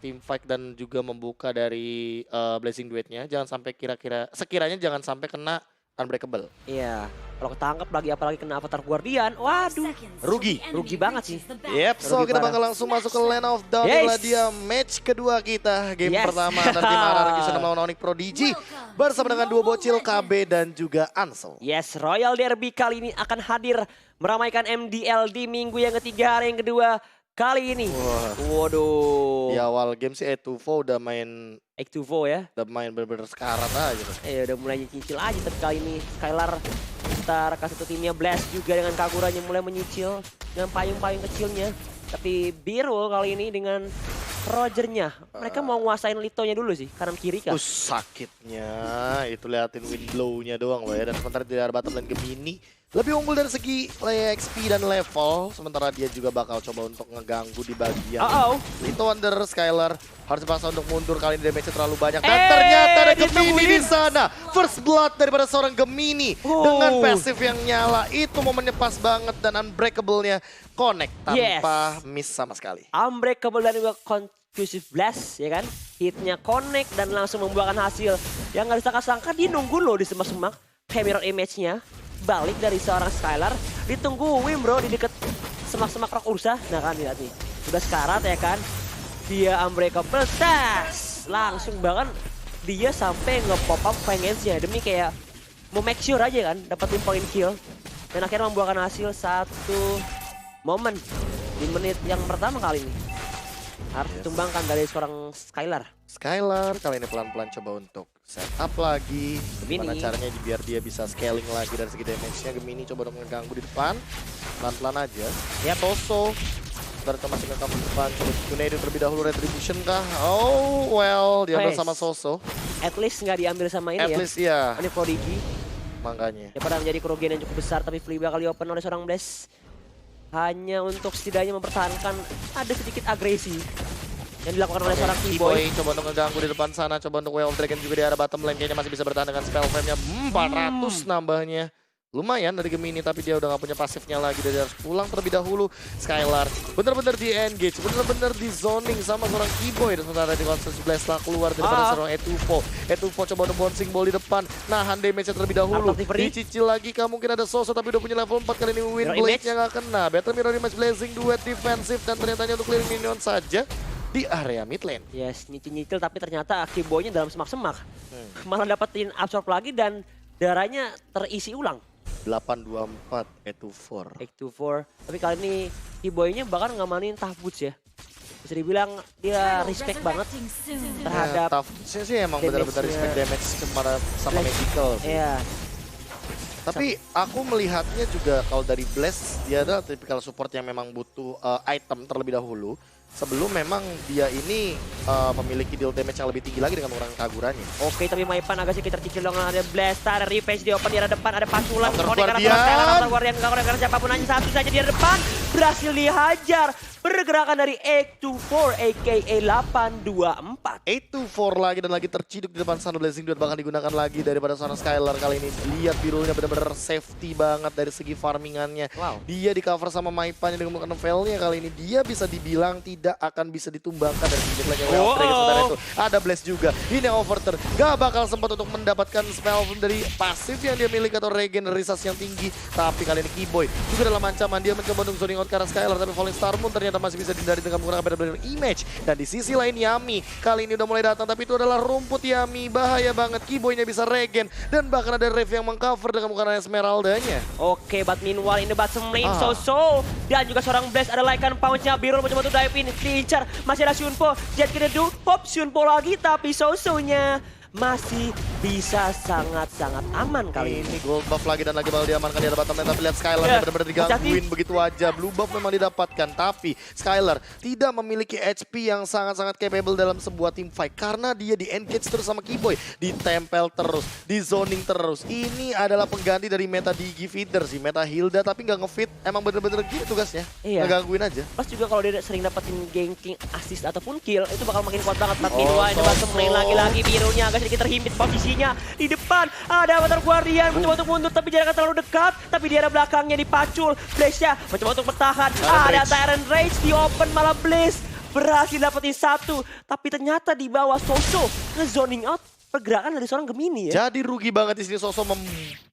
team fight dan juga membuka dari Blazing Duet-nya. Jangan sampai sekiranya jangan sampai kena Unbreakable. Iya, kalau ketangkep lagi apalagi kena Avatar Guardian, waduh. Rugi banget sih. Yep, so Rugi kita parah. bakal langsung masuk ke Land of Dawn. Yes. Inilah dia match kedua kita. Game Yes. pertama dan tim RRQ melawan Onyx Prodigy. Bersama dengan dua bocil KB dan juga Ansel. Yes, Royal Derby kali ini akan hadir meramaikan MDL di minggu yang ketiga, hari yang kedua kali ini. Wah. Waduh. Di awal game sih E2VO udah main X2VO ya. bener-bener sekarat aja gitu. Udah mulai nyicil aja, tapi kali ini Skylar ntar kasih satu timnya Blast juga dengan Kaguranya mulai menyicil dengan payung-payung kecilnya. Tapi Biru kali ini dengan Rogernya, mereka mau nguasain Litonya dulu sih, kanan kiri kan. Sakitnya, itu liatin windblow-nya doang loh ya. Dan sementara di area bottom lane Gemini lebih unggul dari segi XP dan level. Sementara dia juga bakal coba untuk ngeganggu di bagian Lito Wonder. Skylar harus dipaksa untuk mundur, kali ini damage-nya terlalu banyak. Dan ternyata ada Gemini di sana. First blood daripada seorang Gemini. Dengan passive yang nyala, itu momennya pas banget. Dan Unbreakable-nya connect tanpa miss sama sekali. Unbreakable dan juga Concussive Blast ya kan. Hitnya connect dan langsung membuahkan hasil. Yang gak disangka-sangka dia nunggu loh di semak-semak. Kayak mirror image-nya. Balik dari seorang Skylar. Ditungguin bro di deket semak-semak Rock Ursa. Nah kan lihat nih. Udah sekarat ya kan. Dia Unbreakable. Tas! Langsung bahkan dia sampai nge-pop up pengennya. Demi kayak mau make sure aja kan. Dapetin point kill. Dan akhirnya membuahkan hasil satu momen di menit yang pertama kali ini. Harus ditumbangkan dari seorang Skylar. Skylar kali ini pelan-pelan coba untuk setup lagi. Gimana caranya biar dia bisa scaling lagi dari segi damage-nya. Gemini coba untuk ngeganggu di depan. Pelan-pelan aja. Ya Toso. Sebentar masih ngeganggu di depan. United terlebih dahulu, Retribution kah? Oh well, dia bersama Soso. At least nggak diambil sama ini At least ya. Ini Prodigy. Makanya. Daripada menjadi kerugian yang cukup besar, tapi Flea bakal di-open oleh seorang Blast. Hanya untuk setidaknya mempertahankan ada sedikit agresi yang dilakukan oleh seorang Keyboy. Coba untuk ngeganggu di depan sana, coba untuk Way of Dragon juga di arah bottom lane. Kayaknya masih bisa bertahan dengan spell frame-nya. 400 nambahnya. Lumayan dari Gemini, tapi dia udah gak punya pasifnya lagi. Dia harus pulang terlebih dahulu. Skylar bener-bener di engage, bener-bener di zoning sama seorang Keyboy. Dan sementara di Concussive Blast lah keluar daripada seorang E2VO. E2VO coba untuk bouncing ball di depan. Nahan damage-nya terlebih dahulu. Dicicil lagi kah mungkin ada Soso, tapi udah punya level 4. Kali ini Wind Blade-nya gak kena. Battle Mirror Image Blazing Duet defensif. Dan ternyata untuk clearing minion saja di area mid lane. Yes, nyicil-nyicil tapi ternyata Keyboy-nya dalam semak-semak. Malah dapetin absorb lagi dan darahnya terisi ulang. 824 E24. X24. Tapi kali ini Keyboy-nya bahkan ngamanin Tough Boots ya. Bisa dibilang dia respect banget terhadap Tough Boots-nya sih emang benar-benar respect damage sama magical sih. Iya. Tapi aku melihatnya juga kalau dari Blast, dia adalah tipikal support yang memang butuh item terlebih dahulu. Sebelum memang dia ini memiliki deal damage yang lebih tinggi lagi dengan orang Kaguranya. Oke, tapi Maipan agak sedikit tercicil dong. Ada Blaster, ada Revenge di open di arah depan, ada pasulan. Guardian, karena siapapun hanya satu saja di arah depan. Berhasil dihajar. Pergerakan dari X24 aka 824. E24 lagi dan lagi terciduk di depan sana. Blazing Duet bahkan digunakan lagi daripada seorang Skylar kali ini. Lihat birunya benar-benar safety banget dari segi farmingannya. Dia di cover sama Maipan dengan menggunakan Veil-nya kali ini. Dia bisa dibilang tidak akan bisa ditumbangkan dari segi lagi. Sementara itu ada Blast juga. Ini yang overturn. Gak bakal sempat untuk mendapatkan spell dari pasif yang dia miliki atau regenerasi yang tinggi. Tapi kali ini Keyboy juga dalam ancaman. Dia mencoba untuk zoning out ke arah Skylar. Tapi Falling Star Moon ternyata masih bisa dihindari dengan menggunakan Battle Image. Dan di sisi lain Yami kali ini udah mulai datang, tapi itu adalah rumput Yami. Bahaya banget, Keyboy-nya bisa regen. Dan bahkan ada Rave yang mengcover dengan menggunakan Esmeralda-nya. Oke, but meanwhile in the bottom lane Soso. Dan juga seorang Blast, ada Lycan Pounce-nya. Biru mencoba untuk dive in, diincar. Masih ada Shunpo, Jet Kededu, hop Shunpo lagi. Tapi Soso-nya masih bisa sangat-sangat aman kali ini. Gold buff lagi dan lagi bakal diamankan di atas bottom lane. Tapi lihat Skylar benar-benar digangguin begitu aja. Blue buff memang didapatkan, tapi Skylar tidak memiliki HP yang sangat-sangat capable dalam sebuah team fight. Karena dia di engage terus sama Keyboy. Ditempel terus, di zoning terus. Ini adalah pengganti dari meta Digi Feeder sih. Meta Hilda tapi nggak ngefit. Emang bener-bener gitu tugasnya. Ngegangguin aja. Plus juga kalau dia sering dapetin ganking, assist ataupun kill, itu bakal makin kuat banget. But meanwhile in the bottom lane lagi-lagi birunya agak sedikit terhimpit posisinya. Di depan ada Avatar Guardian mencoba untuk mundur tapi jaraknya terlalu dekat. Tapi di arah belakangnya dipacul. Blaze-nya mencoba untuk bertahan. Ada Tyrant Rage di open, malah Blaze berhasil dapetin satu. Tapi ternyata di bawah Soso nge-zoning out pergerakan dari seorang Gemini ya. Jadi rugi banget di sini Soso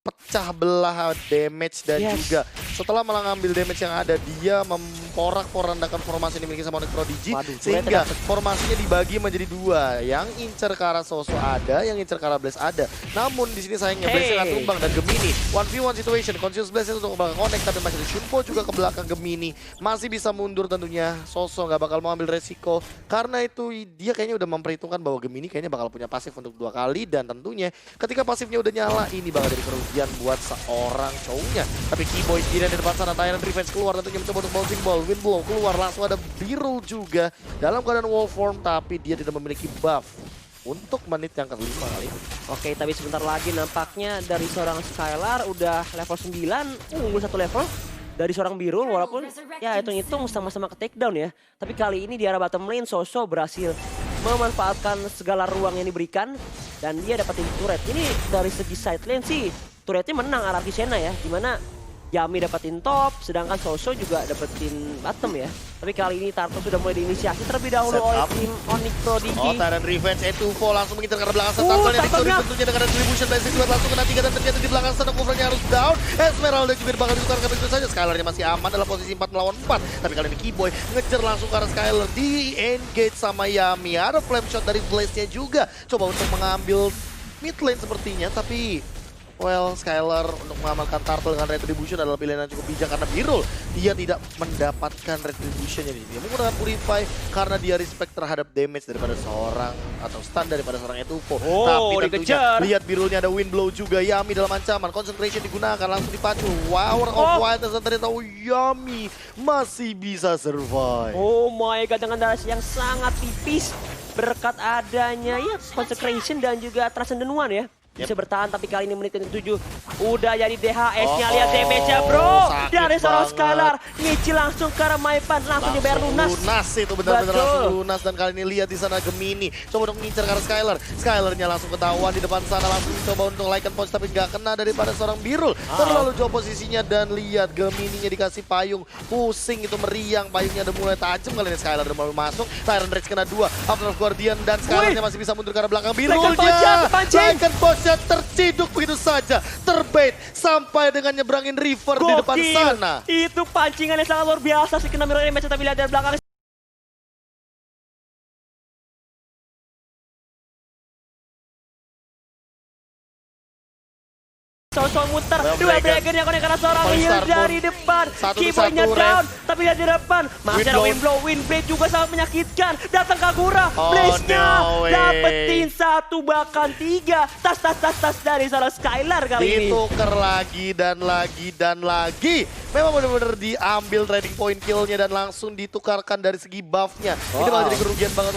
pecah belah damage dan juga setelah malah ngambil damage yang ada dia memporak-porandakan formasi yang dimiliki sama Onyx Prodigy. Sehingga formasinya dibagi menjadi dua, yang incer ke arah Soso ada, yang incer ke arah Blaze ada. Namun di sini sayangnya Blaze nggak tumbang dan Gemini 1v1 situation, Conscious Blaze itu untuk belakang Connect tapi masih ada Shunpo juga ke belakang Gemini, masih bisa mundur tentunya. Soso nggak bakal mau ambil resiko karena itu dia kayaknya udah memperhitungkan bahwa Gemini kayaknya bakal punya pasif untuk 2 kali dan tentunya ketika pasifnya udah nyala ini bakal jadi kerugian buat seorang cowoknya. Tapi Keyboy sendirian di depan sana, Tyrant Revenge keluar tentunya mencoba untuk bouncing ball, wind blow keluar, langsung ada Birul juga dalam keadaan wall form tapi dia tidak memiliki buff untuk menit yang kelima kali ini. Oke, tapi sebentar lagi nampaknya dari seorang Skylar udah level 9, unggul 1 level dari seorang Birul walaupun ya hitung-hitung sama-sama ke takedown ya. Tapi kali ini di arah bottom lane Soso berhasil memanfaatkan segala ruang yang diberikan dan dia dapetin turret. Ini dari segi side lane sih turretnya menang arah Kisena ya, dimana Yami dapetin top, sedangkan Soso juga dapetin bottom ya. Tapi kali ini Tarto sudah mulai diinisiasi terlebih dahulu oleh tim Onyx Prodigy. Oh, Tyrant Revenge E2-4 langsung mengincar ke belakang sana. Tarto yang dicuri tentunya dengan distribution dari sisi langsung kena 3 dan ternyata di belakang sana covernya harus down. Esmeralda juga bakal ditukarkan begitu saja. Skylarnya masih aman dalam posisi 4 melawan 4. Tapi kali ini Keyboy ngejar langsung ke arah Skylar, di engage sama Yami. Ada flame shot dari Blaze-nya juga. Coba untuk mengambil mid lane sepertinya, tapi well, Skylar untuk mengamalkan Turtle dengan Retribution adalah pilihan yang cukup bijak karena Birul dia tidak mendapatkan Retribution-nya di sini. Dia menggunakan Purify karena dia respect terhadap damage daripada seorang atau stun daripada seorang Etufo. Tapi tentunya lihat Birulnya ada wind blow juga, Yami dalam ancaman, concentration digunakan langsung dipacu. Power of Whiteness dan ternyata Yami masih bisa survive. Oh my god, dengan darah yang sangat tipis berkat adanya ya consecration dan juga Transcendent One ya. Bisa bertahan tapi kali ini menit ke-7 udah jadi DHS-nya. Lihat damage-nya bro dari seorang Skylar, nyicil langsung ke arah Maipan, langsung dibayar lunas. Lunas itu benar-benar langsung lunas dan kali ini lihat di sana Gemini coba untuk ngincar ke arah Skylar. Skylarnya langsung ketahuan di depan sana, langsung coba untuk Lycan Punch tapi nggak kena daripada seorang Birul. Terlalu jauh posisinya dan lihat Gemini-nya dikasih payung, pusing itu meriang, payungnya udah mulai tajam. Kali ini Skylar udah mulai masuk, Tyrant Rage kena 2, After of Guardian dan Skylarnya masih bisa mundur ke arah belakang. Birulnya Lycan Punch terciduk begitu saja, terbait sampai dengan nyebrangin river di depan sana. Itu pancingan yang sangat luar biasa sih, kena mirror image tapi lihat dari belakang. Soso muter, dua dragon yang konek karena seorang heal dari depan. Keyboardnya down, tapi lihat di depan. Masih ada wind blade juga sangat menyakitkan. Datang Kagura, Blaze-nya dapetin 1 bahkan 3. Tas dari seorang Skylar kali ini. Ditukar lagi dan lagi dan lagi. Memang benar-benar diambil trading point kill-nya dan langsung ditukarkan dari segi buff-nya. Ini malah jadi kerugian banget.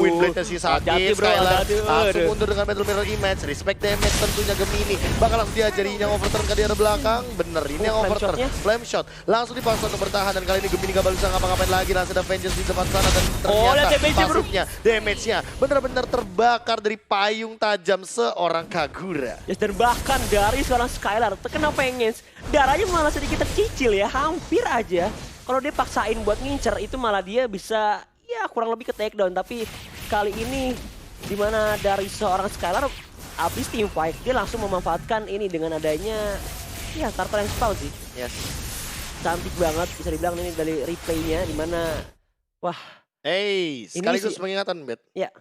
Wind blade-nya sih sakit. Skylar langsung mundur dengan Battle Mirror Image. Respect damage tentunya Gemini. Bakal langsung diajari yang overturn ke daerah belakang. Bener, ini yang overturn. Flame shot langsung dipaksa untuk bertahan dan kali ini Gemini gak bisa ngapa-ngapain lagi. Langsung ada Vengeance di depan sana dan ternyata pasifnya, damage-nya benar-benar terbakar dari payung tajam seorang Kagura. Yes, dan bahkan dari seorang Skylar terkena Vengeance, darahnya malah sedikit tercicil ya, hampir aja. Kalau dia paksain buat ngincer itu malah dia bisa ya kurang lebih ke takedown. Tapi kali ini dimana dari seorang Skylar habis team fight, dia langsung memanfaatkan ini dengan adanya ya Turtle yang spawn sih. Yes. Cantik banget bisa dibilang ini dari replaynya, dimana wah. Hey, sekaligus pengingatan Bet. Ya.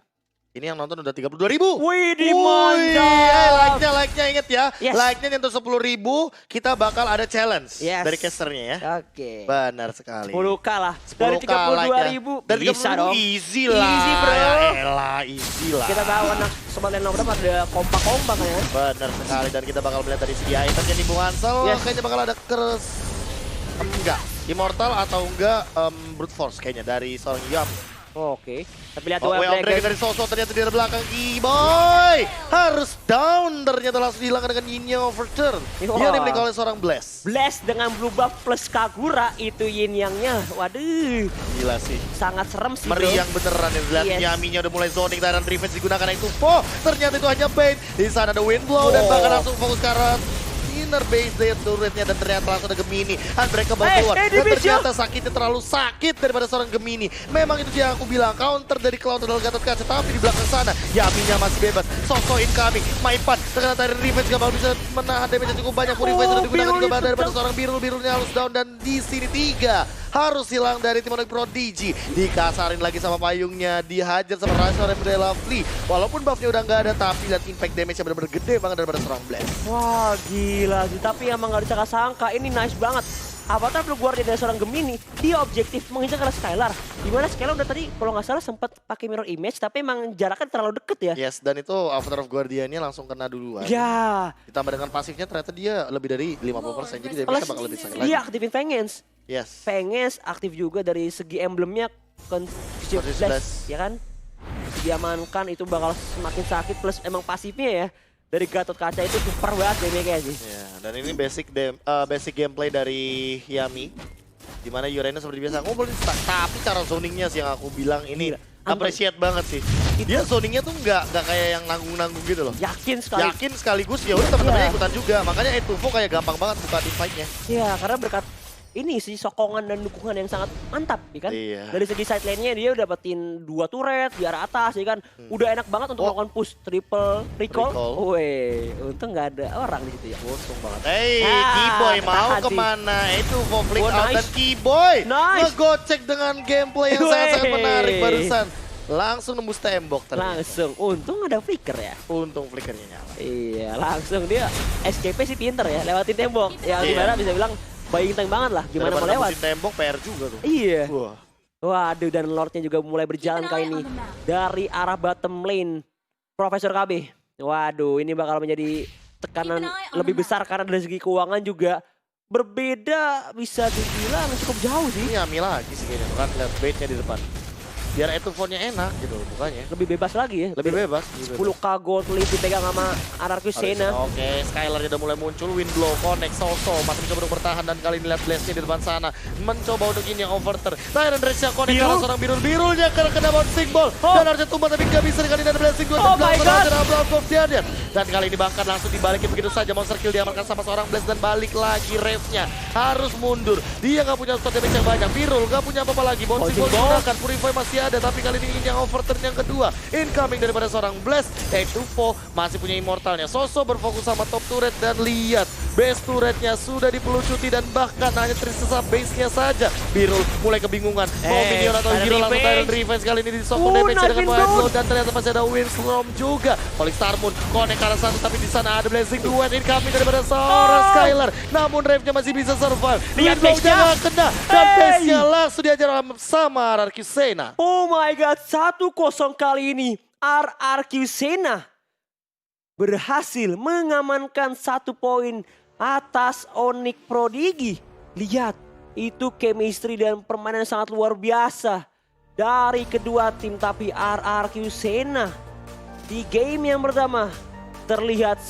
Ini yang nonton udah 32.000. Wih, mantap. Like-nya inget ya. Yes. Like-nya nyentuh 10.000, kita bakal ada challenge dari casternya ya. Oke. Benar sekali. 10k lah. Dari 32.000 dari bisa dong. Easy lah. Easy bro. Ya elah, easy lah. Kita tahu anak Sobat Lenong udah pada kompak-kompak ya. Benar sekali dan kita bakal melihat dari segi item jadi Bung Ansel. Kayaknya bakal ada enggak. Immortal atau enggak Brute Force kayaknya dari seorang Yami. Oke, tapi lihat Way of Dragon dari Soso ternyata di belakang Keyboy harus down, ternyata langsung dihilangkan dengan Yin Yang overturn. Yang dimiliki oleh seorang Blaze. Blaze dengan blue buff plus Kagura itu Yin Yang-nya, waduh. Gila sih. Sangat serem sih meriang beneran yang lihat. Yaminya udah mulai zoning, Tyrant Revenge digunakan itu. Ternyata itu hanya bait. Di sana ada wind blow dan bahkan langsung fokus ke arah ini bener base dari turretnya dan ternyata langsung ada Gemini. Unbreakable keluar. Dan ternyata sakitnya terlalu sakit daripada seorang Gemini. Memang itu dia aku bilang, counter dari Cloud adalah Gatot Kaca. Tapi di belakang sana, Yaminya masih bebas. Sosok incoming. Maipan ternyata dari Revenge gak bakal bisa menahan damage yang cukup banyak. Purify sudah digunakan juga daripada seorang Birul-Birulnya harus down. Dan di sini 3 harus hilang dari tim Onyx Prodigy. Dikasarin lagi sama payungnya, dihajar sama Razor dan Lovely. Walaupun buffnya udah nggak ada, tapi lihat impact damage-nya benar-benar gede banget daripada seorang Blast. Wah gila sih, tapi emang gak disangka-sangka ini nice banget. Avatar Blue Guardian dari seorang Gemini, dia objektif mengincar ke Skylar. Dimana Skylar udah tadi kalau nggak salah sempat pakai mirror image, tapi emang jaraknya terlalu deket ya. Yes, dan itu Avatar of Guardian-nya langsung kena duluan. Ya. Ditambah dengan pasifnya ternyata dia lebih dari 50%, jadi damage-nya bakal lebih sakit lagi. Dia aktifin Vengeance. Yes. Vengeance aktif juga dari segi emblemnya Confusion Blast, ya kan? Diamankan itu bakal semakin sakit, plus emang pasifnya ya. Dari Gatot Kaca itu super banget damage-nya sih. Ya, dan ini basic gameplay dari Yami. Dimana Yorena seperti biasa ngumpulin stack, tapi cara zoningnya sih yang aku bilang ini appreciate banget sih. Dia zoningnya tuh nggak kayak yang nanggung-nanggung gitu loh. Yakin sekali. Yakin sekaligus ya udah teman-temannya ikutan juga. Makanya Etuvo kayak gampang banget buka teamfight-nya. Iya, karena berkat ini sih sokongan dan dukungan yang sangat mantap ya kan. Iya. Dari segi side lane-nya dia udah dapetin 2 turret di arah atas ya kan. Udah enak banget untuk melakukan push triple recall. Weh, untung nggak ada orang di situ ya. Untung banget. Keyboy mau kemana? Etuvo flick out dan Keyboy ngegocek dengan gameplay yang sangat-sangat menarik barusan. Langsung nembus tembok ternyata. Langsung, untung ada flicker ya. Untung flickernya nyala. Iya, langsung dia SKP sih pinter ya, lewatin tembok. Ya gimana bisa bilang buying time banget lah, gimana mau lewat. Tembok PR juga tuh. Iya. Wah. Waduh, dan Lordnya juga mulai berjalan kali ini dari arah bottom lane Profesor KB. Waduh, ini bakal menjadi tekanan lebih besar karena dari segi keuangan juga berbeda, bisa dibilang cukup jauh sih. Ini Yami lagi sih kayaknya, kan lihat bait-nya di depan. Biar Etuvo-nya enak gitu bukannya. Lebih bebas lagi ya. Lebih bebas. 10k gold lead dipegang sama Anarchus Sena. Oke, Skylar udah mulai muncul, Windblow, Connect, Soso masih mencoba untuk bertahan dan kali ini lihat Blast-nya di depan sana. Mencoba untuk ini yang overturn. Tyrant Resya Connect karena seorang Birul-Birulnya kena bouncing ball. Dan harusnya tumbang tapi nggak bisa kali ini ada Blessing 2. Oh my god. Dan kali ini bahkan langsung dibalikin begitu saja. Monster kill diamankan sama seorang Blast dan balik lagi Rave-nya. Harus mundur. Dia nggak punya spot damage yang banyak. Birul nggak punya apa-apa lagi. Bouncing ball digunakan. Purify masih ada, tapi kali ini yang overturn yang kedua incoming daripada seorang Blast. Etuvo masih punya immortalnya. Soso berfokus sama top turret dan lihat base turretnya sudah dipelucuti dan bahkan hanya tersisa base-nya saja. Birul mulai kebingungan mau minion atau hero, langsung Tyrant Revenge kali ini disokong damage dengan White Blood dan ternyata masih ada Windstorm juga. Holy Star Moon connect ke arah sana, tapi di sana ada Blessing Duet incoming daripada seorang Skylar. Namun Rave-nya masih bisa survive. Windblow-nya nggak kena dan base-nya langsung diajar sama Anarchus Sena. Oh my god, 1-0 kali ini RRQ Sena berhasil mengamankan 1 poin atas Onyx Prodigy. Lihat, itu chemistry dan permainan sangat luar biasa dari kedua tim, tapi RRQ Sena di game yang pertama terlihat